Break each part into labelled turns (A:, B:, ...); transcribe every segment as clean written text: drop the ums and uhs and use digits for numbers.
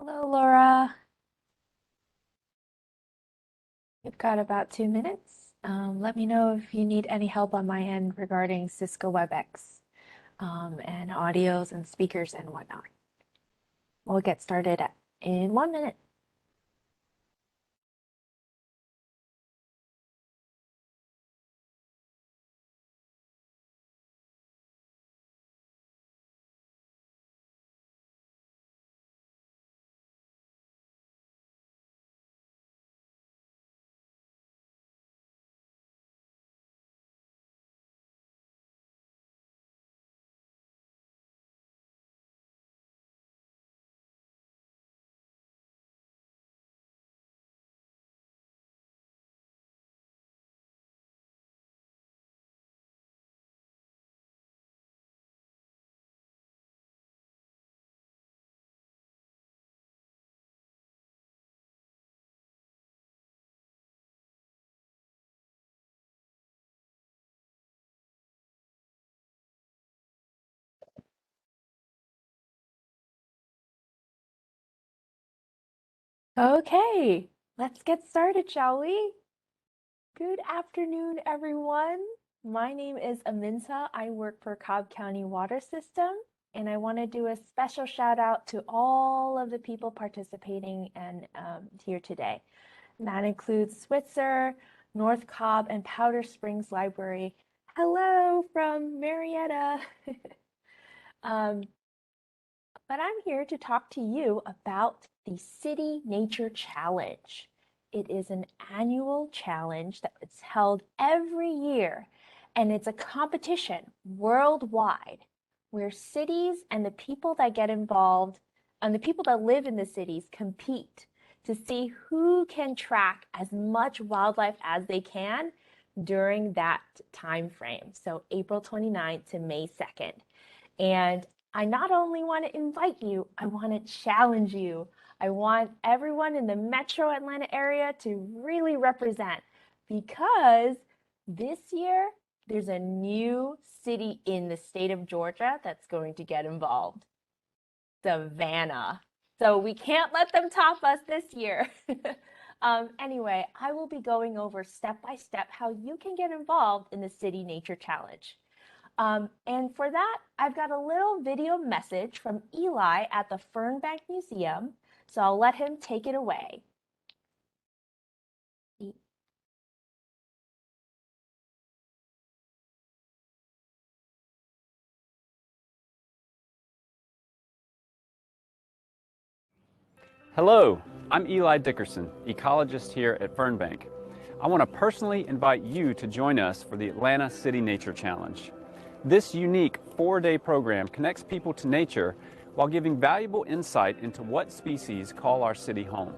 A: Hello, Laura. You've got about 2 minutes. Let me know if you need any help on my end regarding Cisco WebEx and audios and speakers and whatnot. We'll get started in 1 minute. Okay, let's get started, shall we? Good afternoon, everyone. My name is Aminta. I work for Cobb County Water System, and I want to do a special shout out to all of the people participating and here today. And that includes Switzer, North Cobb, and Powder Springs Library. Hello from Marietta. um, but I'm here to talk to you about the City Nature Challenge. It is an annual challenge that is held every year, and it's a competition worldwide where cities and the people that get involved and the people that live in the cities compete to see who can track as much wildlife as they can during that time frame. So April 29th to May 2nd. And I not only want to invite you, I want to challenge you. I want everyone in the metro Atlanta area to really represent because this year there's a new city in the state of Georgia that's going to get involved. Savannah. So we can't let them top us this year. Anyway, I will be going over step by step how you can get involved in the City Nature Challenge. And for that, I've got a little video message from Eli at the Fernbank Museum. So I'll let him take it away.
B: Hello, I'm Eli Dickerson, ecologist here at Fernbank. I want to personally invite you to join us for the Atlanta City Nature Challenge. This unique 4-day program connects people to nature while giving valuable insight into what species call our city home.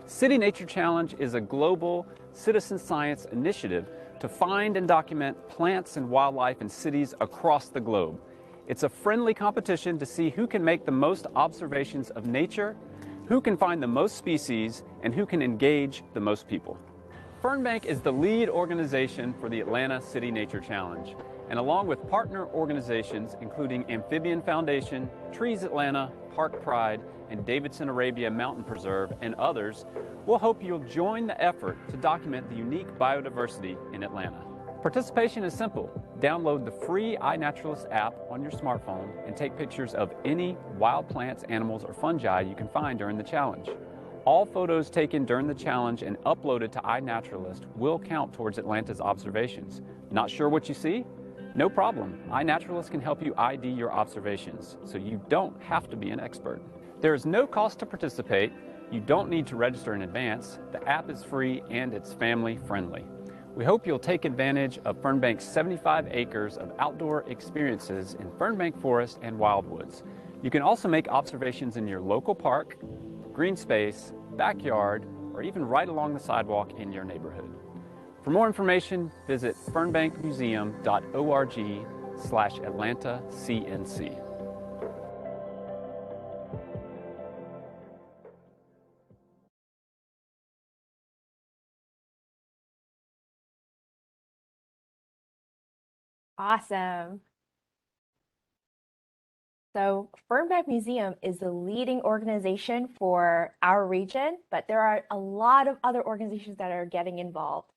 B: City Nature Challenge is a global citizen science initiative to find and document plants and wildlife in cities across the globe. It's a friendly competition to see who can make the most observations of nature, who can find the most species, and who can engage the most people. Fernbank is the lead organization for the Atlanta City Nature Challenge, and along with partner organizations including Amphibian Foundation, Trees Atlanta, Park Pride, and Davidson Arabia Mountain Preserve, and others, we'll hope you'll join the effort to document the unique biodiversity in Atlanta. Participation is simple. Download the free iNaturalist app on your smartphone and take pictures of any wild plants, animals, or fungi you can find during the challenge. All photos taken during the challenge and uploaded to iNaturalist will count towards Atlanta's observations. Not sure what you see? No problem. iNaturalist can help you ID your observations, so you don't have to be an expert. There is no cost to participate. You don't need to register in advance. The app is free and it's family friendly. We hope you'll take advantage of Fernbank's 75 acres of outdoor experiences in Fernbank Forest and Wildwoods. You can also make observations in your local park, green space, backyard, or even right along the sidewalk in your neighborhood. For more information, visit fernbankmuseum.org/AtlantaCNC.
A: Awesome. So Fernbank Museum is the leading organization for our region, but there are a lot of other organizations that are getting involved.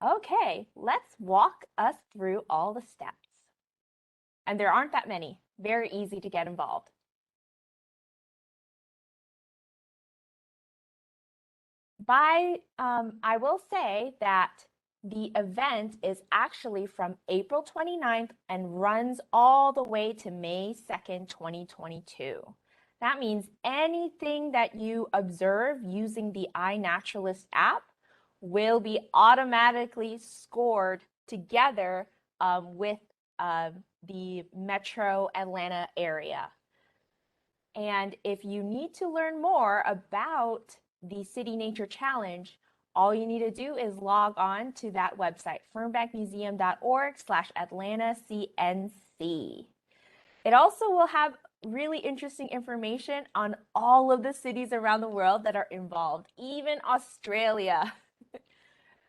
A: Okay, let's walk us through all the steps. And there aren't that many. Very easy to get involved. I will say that the event is actually from April 29th and runs all the way to May 2nd, 2022. That means anything that you observe using the iNaturalist app will be automatically scored together with the Metro Atlanta area. And if you need to learn more about the City Nature Challenge, all you need to do is log on to that website, fernbankmuseum.org/AtlantaCNC. It also will have really interesting information on all of the cities around the world that are involved, even Australia.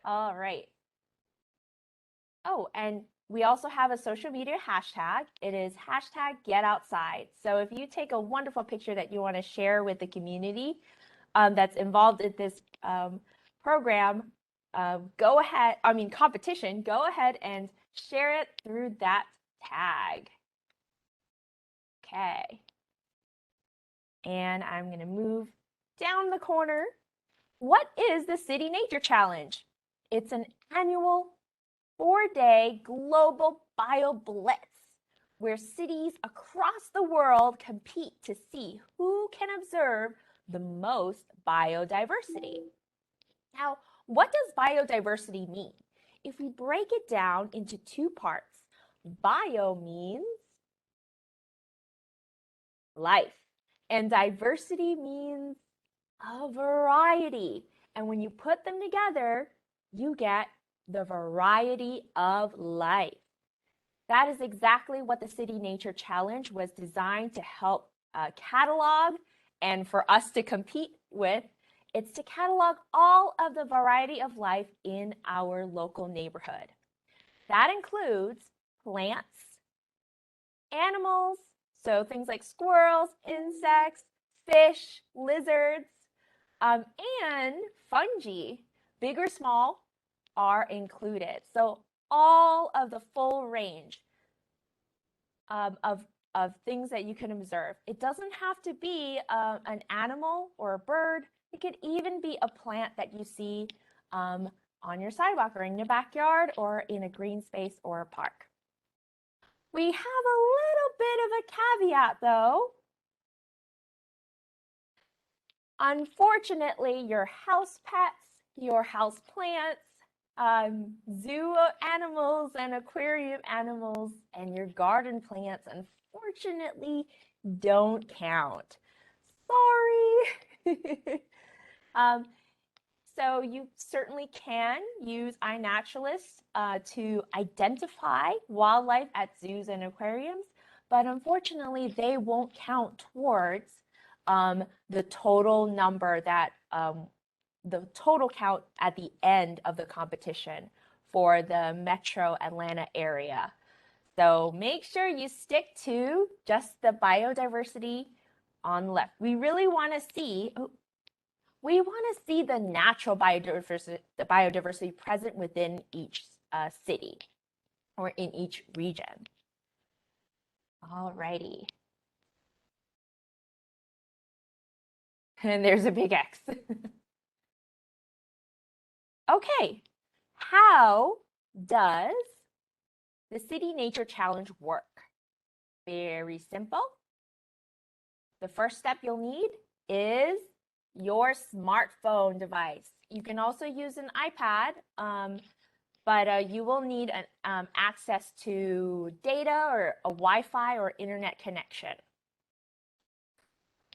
A: All right. Oh, and we also have a social media hashtag. It is #GetOutside. So if you take a wonderful picture that you want to share with the community that's involved in this program, competition, go ahead and share it through that tag. Okay. And I'm going to move down the corner. What is the City Nature Challenge? It's an annual 4-day global bio blitz where cities across the world compete to see who can observe the most biodiversity. Now, what does biodiversity mean? If we break it down into two parts, bio means life, and diversity means a variety. And when you put them together, you get the variety of life. That is exactly what the City Nature Challenge was designed to help catalog and for us to compete with. It's to catalog all of the variety of life in our local neighborhood. That includes plants, animals, so things like squirrels, insects, fish, lizards, and fungi, big or small, are included. So all of the full range of things that you can observe. It doesn't have to be an animal or a bird. It could even be a plant that you see on your sidewalk or in your backyard or in a green space or a park. We have a little bit of a caveat though. Unfortunately, your house pets, your house plants, zoo animals and aquarium animals, and your garden plants, unfortunately, don't count. Sorry. So you certainly can use iNaturalist to identify wildlife at zoos and aquariums, but unfortunately, they won't count towards the total number that the total count at the end of the competition for the Metro Atlanta area. So make sure you stick to just the biodiversity on the left. We really want to see, the natural biodiversity present within each city or in each region. All righty. And there's a big X. Okay, how does the City Nature Challenge work? Very simple. The first step you'll need is your smartphone device. You can also use an iPad, but you will need access to data or a Wi-Fi or internet connection.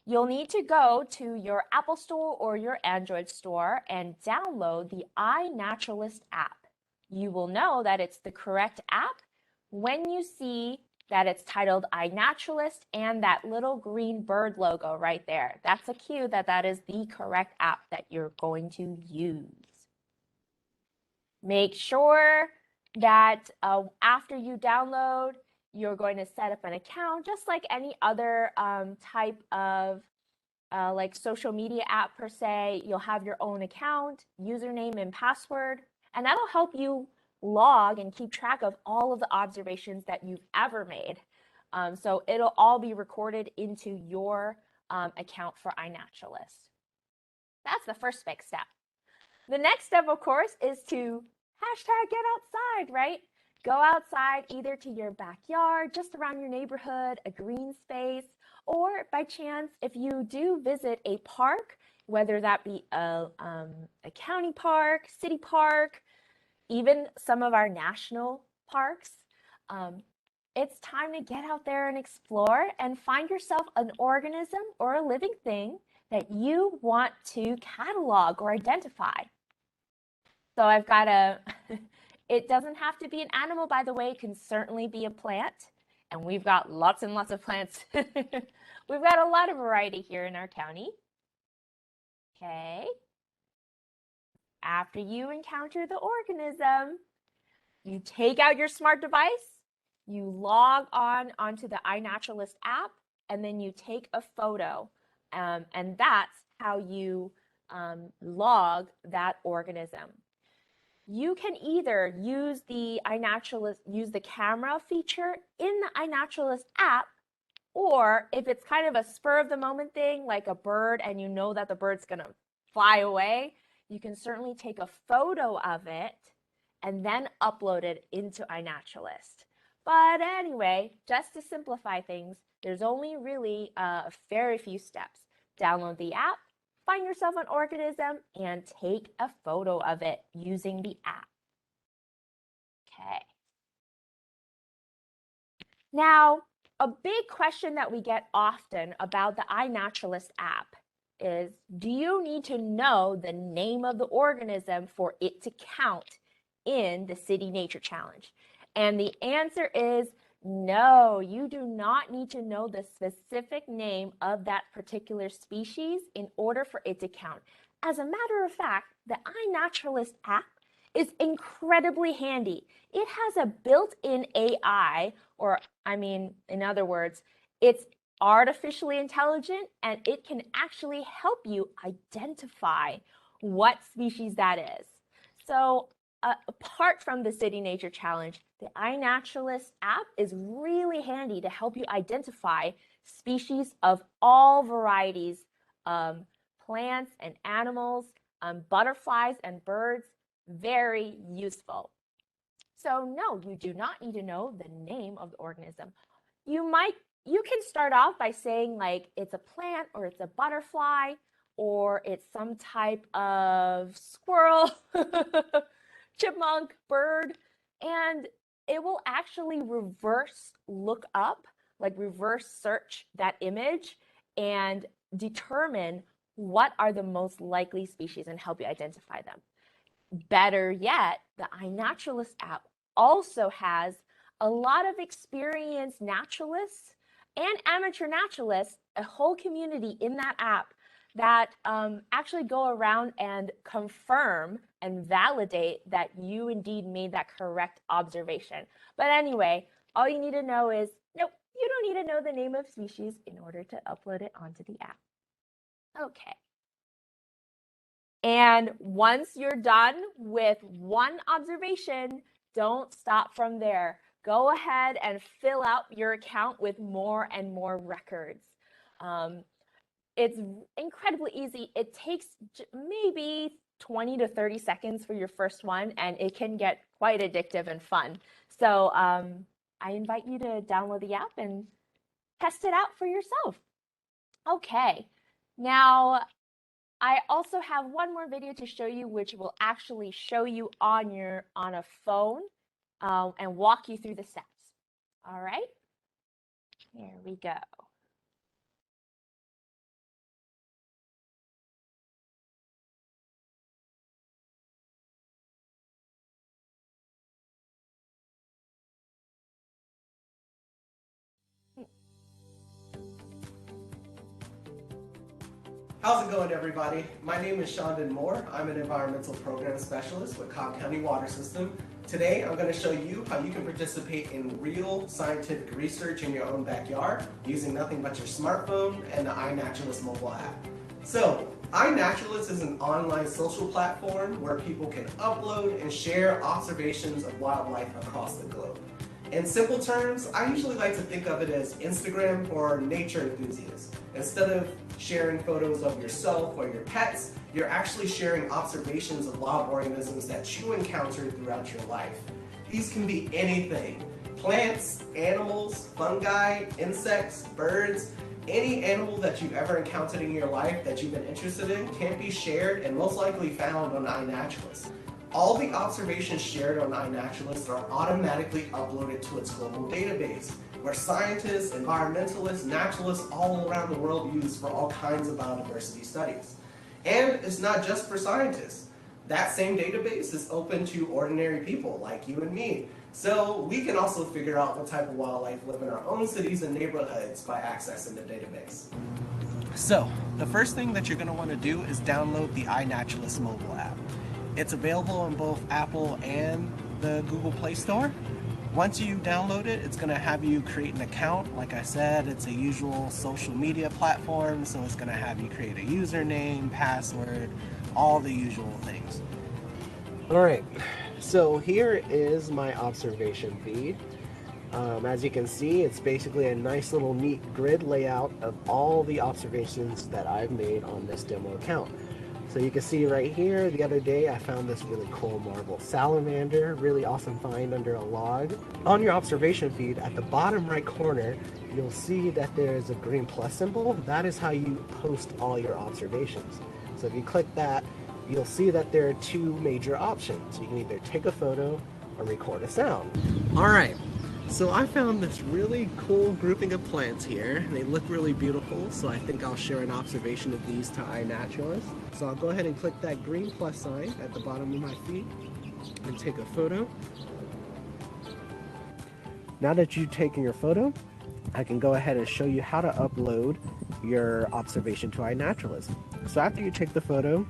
A: You'll need to go to your Apple Store or your Android store and download the iNaturalist app. You will know that it's the correct app when you see that it's titled iNaturalist and that little green bird logo right there. That's a cue that that is the correct app that you're going to use. Make sure that after you download, You're going to set up an account just like any other type of like social media app per se. You'll have your own account, username and password, and that'll help you log and keep track of all of the observations that you've ever made. So it'll all be recorded into your account for iNaturalist. That's the first big step. The next step, of course, is to hashtag get outside, right? Go outside either to your backyard, just around your neighborhood, a green space, or by chance, if you do visit a park, whether that be a county park, city park, even some of our national parks, it's time to get out there and explore and find yourself an organism or a living thing that you want to catalog or identify. So I've got a, it doesn't have to be an animal, by the way, it can certainly be a plant. And we've got lots and lots of plants. We've got a lot of variety here in our county. Okay. After you encounter the organism, you take out your smart device, you log on onto the iNaturalist app, and then you take a photo. And that's how you log that organism. You can either use the iNaturalist, use the camera feature in the iNaturalist app, or if it's kind of a spur of the moment thing, like a bird and you know that the bird's gonna fly away, you can certainly take a photo of it and then upload it into iNaturalist. But anyway, just to simplify things, there's only really very few steps. Download the app, find yourself an organism, and take a photo of it using the app. Okay. Now, a big question that we get often about the iNaturalist app is, do you need to know the name of the organism for it to count in the City Nature Challenge? And the answer is no, you do not need to know the specific name of that particular species in order for it to count. As a matter of fact, the iNaturalist app is incredibly handy. It has a built-in AI, or in other words, it's artificially intelligent and it can actually help you identify what species that is. So apart from the City Nature Challenge, the iNaturalist app is really handy to help you identify species of all varieties, plants and animals, butterflies and birds. Very useful. So no, you do not need to know the name of the organism. You can start off by saying like it's a plant or it's a butterfly or it's some type of squirrel, chipmunk, bird, and it will actually reverse look up, like reverse search that image and determine what are the most likely species and help you identify them. Better yet, the iNaturalist app also has a lot of experienced naturalists and amateur naturalists, a whole community in that app that actually go around and confirm and validate that you indeed made that correct observation. But anyway, all you need to know is, nope, you don't need to know the name of species in order to upload it onto the app. Okay. And once you're done with one observation, don't stop from there. Go ahead and fill out your account with more and more records. It's incredibly easy. It takes maybe 20 to 30 seconds for your first one, and it can get quite addictive and fun. So I invite you to download the app and test it out for yourself. Okay, now I also have one more video to show you, which will actually show you on a phone and walk you through the steps. All right, here we go.
C: How's it going, everybody? My name is Shondon Moore. I'm an environmental program specialist with Cobb County Water System. Today, I'm going to show you how you can participate in real scientific research in your own backyard using nothing but your smartphone and the iNaturalist mobile app. So, iNaturalist is an online social platform where people can upload and share observations of wildlife across the globe. In simple terms, I usually like to think of it as Instagram for nature enthusiasts. Instead of sharing photos of yourself or your pets, you're actually sharing observations of wild organisms that you encountered throughout your life. These can be anything: plants, animals, fungi, insects, birds. Any animal that you've ever encountered in your life that you've been interested in can be shared and most likely found on iNaturalist. All the observations shared on iNaturalist are automatically uploaded to its global database, where scientists, environmentalists, naturalists all around the world use for all kinds of biodiversity studies. And it's not just for scientists. That same database is open to ordinary people like you and me. So we can also figure out what type of wildlife live in our own cities and neighborhoods by accessing the database. So, the first thing that you're going to want to do is download the iNaturalist mobile app. It's available on both Apple and the Google Play Store. Once you download it, it's going to have you create an account. Like I said, it's a usual social media platform, so it's going to have you create a username, password, all the usual things. Alright, so here is my observation feed. As you can see, it's basically a nice little neat grid layout of all the observations that I've made on this demo account. So you can see right here, the other day I found this really cool marble salamander, really awesome find under a log. On your observation feed, at the bottom right corner, you'll see that there's a green plus symbol. That is how you post all your observations. So if you click that, you'll see that there are two major options. You can either take a photo or record a sound. Alright, so I found this really cool grouping of plants here. They look really beautiful, so I think I'll share an observation of these to iNaturalist. So I'll go ahead and click that green plus sign at the bottom of my feed and take a photo. Now that you've taken your photo, I can go ahead and show you how to upload your observation to iNaturalist. So after you take the photo,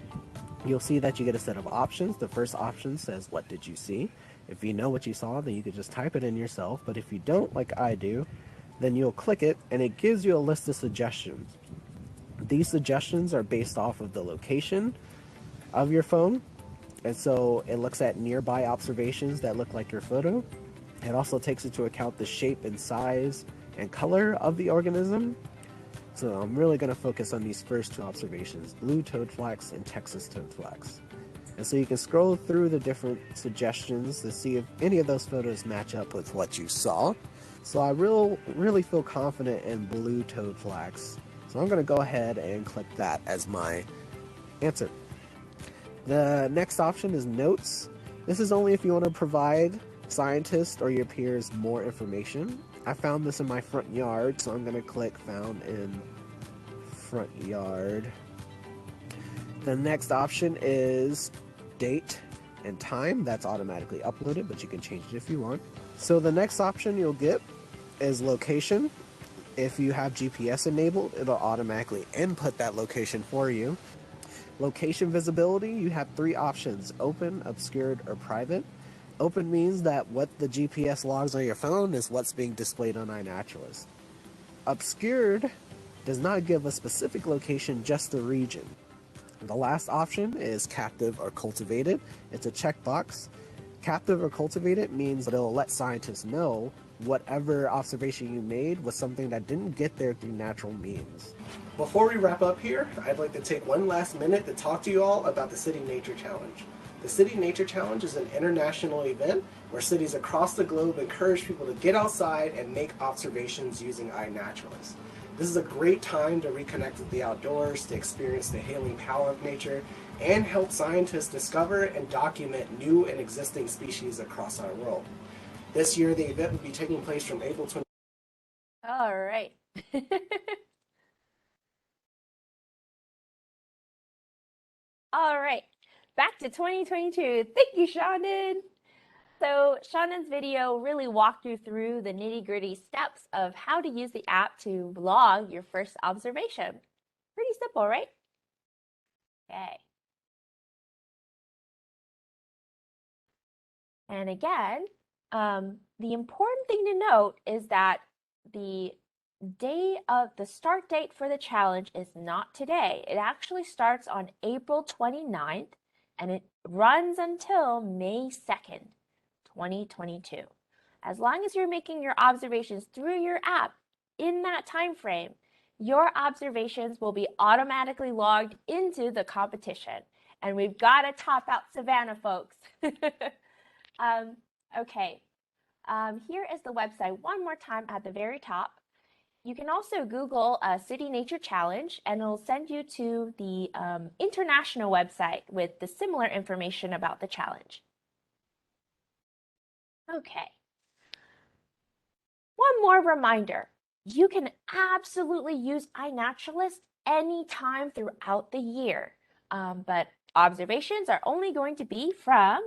C: you'll see that you get a set of options. The first option says, "What did you see?" If you know what you saw, then you could just type it in yourself. But if you don't, like I do, then you'll click it and it gives you a list of suggestions. These suggestions are based off of the location of your phone. And so it looks at nearby observations that look like your photo. It also takes into account the shape and size and color of the organism. So I'm really going to focus on these first two observations, blue toadflax and Texas toadflax. And so you can scroll through the different suggestions to see if any of those photos match up with what you saw. So I really feel confident in blue toadflax. So I'm going to go ahead and click that as my answer. The next option is notes. This is only if you want to provide scientists or your peers more information. I found this in my front yard, so I'm going to click found in front yard. The next option is date and time. That's automatically uploaded, but you can change it if you want. So the next option you'll get is location. If you have GPS enabled, it'll automatically input that location for you. Location visibility, you have three options: open, obscured, or private. Open means that what the GPS logs on your phone is what's being displayed on iNaturalist. Obscured does not give a specific location, just the region. The last option is captive or cultivated. It's a checkbox. Captive or cultivated means that it'll let scientists know whatever observation you made was something that didn't get there through natural means. Before we wrap up here, I'd like to take one last minute to talk to you all about the City Nature Challenge. The City Nature Challenge is an international event where cities across the globe encourage people to get outside and make observations using iNaturalist. This is a great time to reconnect with the outdoors, to experience the healing power of nature, and help scientists discover and document new and existing species across our world. This year, the event will be taking place from April 20.
A: All right. All right. Back to 2022. Thank you, Shannon. So Shannon's video really walked you through the nitty-gritty steps of how to use the app to log your first observation. Pretty simple, right? Okay. And again, the important thing to note is that the start date for the challenge is not today. It actually starts on April 29th and it runs until May 2nd, 2022. As long as you're making your observations through your app in that time frame, your observations will be automatically logged into the competition. And we've got to top out Savannah, folks. Okay, here is the website one more time at the very top. You can also Google City Nature Challenge and it'll send you to the international website with the similar information about the challenge. Okay. One more reminder, you can absolutely use iNaturalist anytime throughout the year, but observations are only going to be from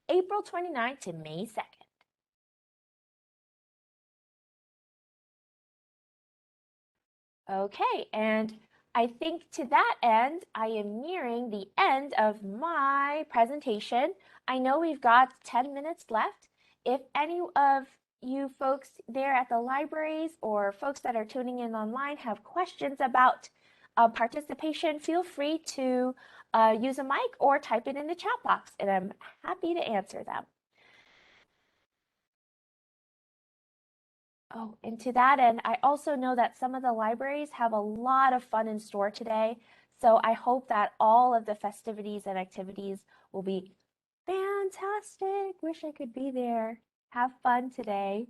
A: April 29th to May 2nd. Okay, and I think to that end, I am nearing the end of my presentation. I know we've got 10 minutes left. If any of you folks there at the libraries or folks that are tuning in online have questions about participation, feel free to use a mic or type it in the chat box, and I'm happy to answer them. Oh, and to that end, I also know that some of the libraries have a lot of fun in store today. So I hope that all of the festivities and activities will be fantastic. Wish I could be there. Have fun today.